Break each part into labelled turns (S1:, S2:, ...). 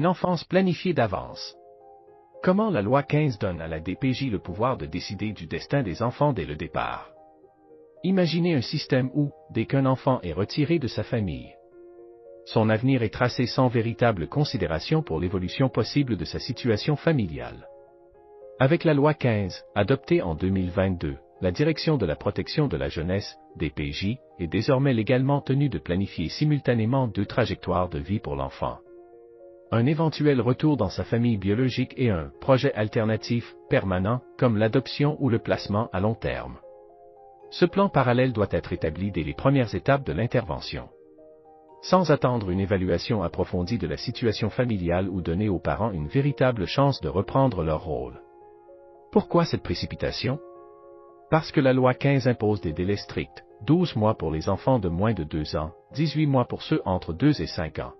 S1: Une enfance planifiée d'avance. Comment la loi 15 donne à la DPJ le pouvoir de décider du destin des enfants dès le départ? Imaginez un système où, dès qu'un enfant est retiré de sa famille, son avenir est tracé sans véritable considération pour l'évolution possible de sa situation familiale. Avec la loi 15, adoptée en 2022, la Direction de la protection de la jeunesse, DPJ, est désormais légalement tenue de planifier simultanément deux trajectoires de vie pour l'enfant. Un éventuel retour dans sa famille biologique et un projet alternatif, permanent, comme l'adoption ou le placement à long terme. Ce plan parallèle doit être établi dès les premières étapes de l'intervention. Sans attendre une évaluation approfondie de la situation familiale ou donner aux parents une véritable chance de reprendre leur rôle. Pourquoi cette précipitation? Parce que la loi 15 impose des délais stricts, 12 mois pour les enfants de moins de 2 ans, 18 mois pour ceux entre 2 et 5 ans.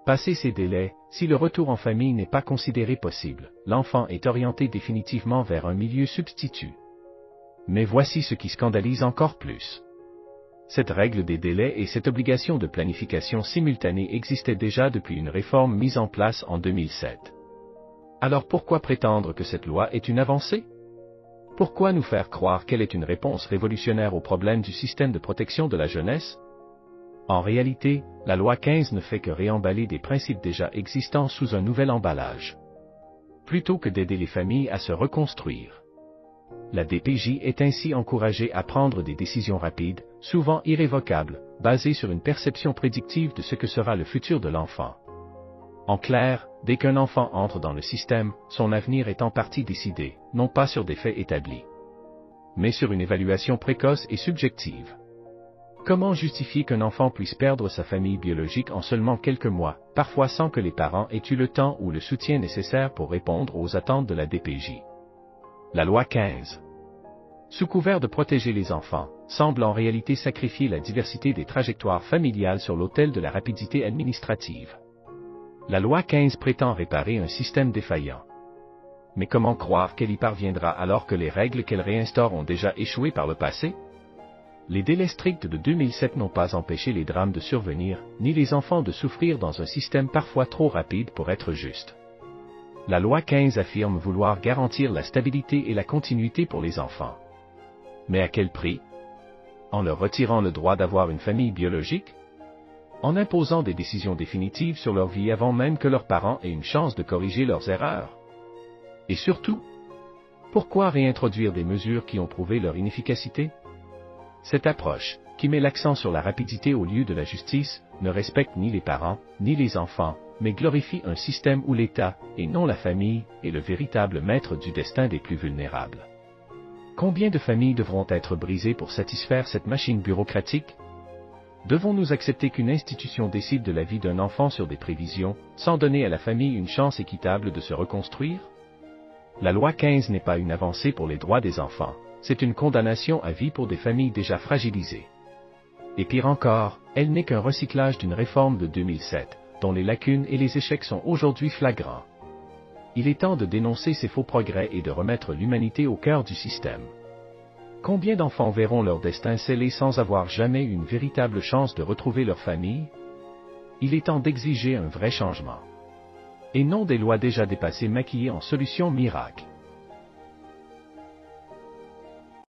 S1: Passé ces délais, si le retour en famille n'est pas considéré possible, l'enfant est orienté définitivement vers un milieu substitut. Mais voici ce qui scandalise encore plus. Cette règle des délais et cette obligation de planification simultanée existaient déjà depuis une réforme mise en place en 2007. Alors pourquoi prétendre que cette loi est une avancée? Pourquoi nous faire croire qu'elle est une réponse révolutionnaire aux problèmes du système de protection de la jeunesse? En réalité, la loi 15 ne fait que réemballer des principes déjà existants sous un nouvel emballage. Plutôt que d'aider les familles à se reconstruire. La DPJ est ainsi encouragée à prendre des décisions rapides, souvent irrévocables, basées sur une perception prédictive de ce que sera le futur de l'enfant. En clair, dès qu'un enfant entre dans le système, son avenir est en partie décidé, non pas sur des faits établis, mais sur une évaluation précoce et subjective. Comment justifier qu'un enfant puisse perdre sa famille biologique en seulement quelques mois, parfois sans que les parents aient eu le temps ou le soutien nécessaire pour répondre aux attentes de la DPJ? La loi 15, sous couvert de protéger les enfants, semble en réalité sacrifier la diversité des trajectoires familiales sur l'autel de la rapidité administrative. La loi 15 prétend réparer un système défaillant. Mais comment croire qu'elle y parviendra alors que les règles qu'elle réinstaure ont déjà échoué par le passé? Les délais stricts de 2007 n'ont pas empêché les drames de survenir, ni les enfants de souffrir dans un système parfois trop rapide pour être juste. La loi 15 affirme vouloir garantir la stabilité et la continuité pour les enfants. Mais à quel prix? En leur retirant le droit d'avoir une famille biologique? En imposant des décisions définitives sur leur vie avant même que leurs parents aient une chance de corriger leurs erreurs? Et surtout, pourquoi réintroduire des mesures qui ont prouvé leur inefficacité? Cette approche, qui met l'accent sur la rapidité au lieu de la justice, ne respecte ni les parents, ni les enfants, mais glorifie un système où l'État, et non la famille, est le véritable maître du destin des plus vulnérables. Combien de familles devront être brisées pour satisfaire cette machine bureaucratique? Devons-nous accepter qu'une institution décide de la vie d'un enfant sur des prévisions, sans donner à la famille une chance équitable de se reconstruire? La loi 15 n'est pas une avancée pour les droits des enfants. C'est une condamnation à vie pour des familles déjà fragilisées. Et pire encore, elle n'est qu'un recyclage d'une réforme de 2007, dont les lacunes et les échecs sont aujourd'hui flagrants. Il est temps de dénoncer ces faux progrès et de remettre l'humanité au cœur du système. Combien d'enfants verront leur destin scellé sans avoir jamais une véritable chance de retrouver leur famille? Il est temps d'exiger un vrai changement. Et non des lois déjà dépassées maquillées en solutions miracles.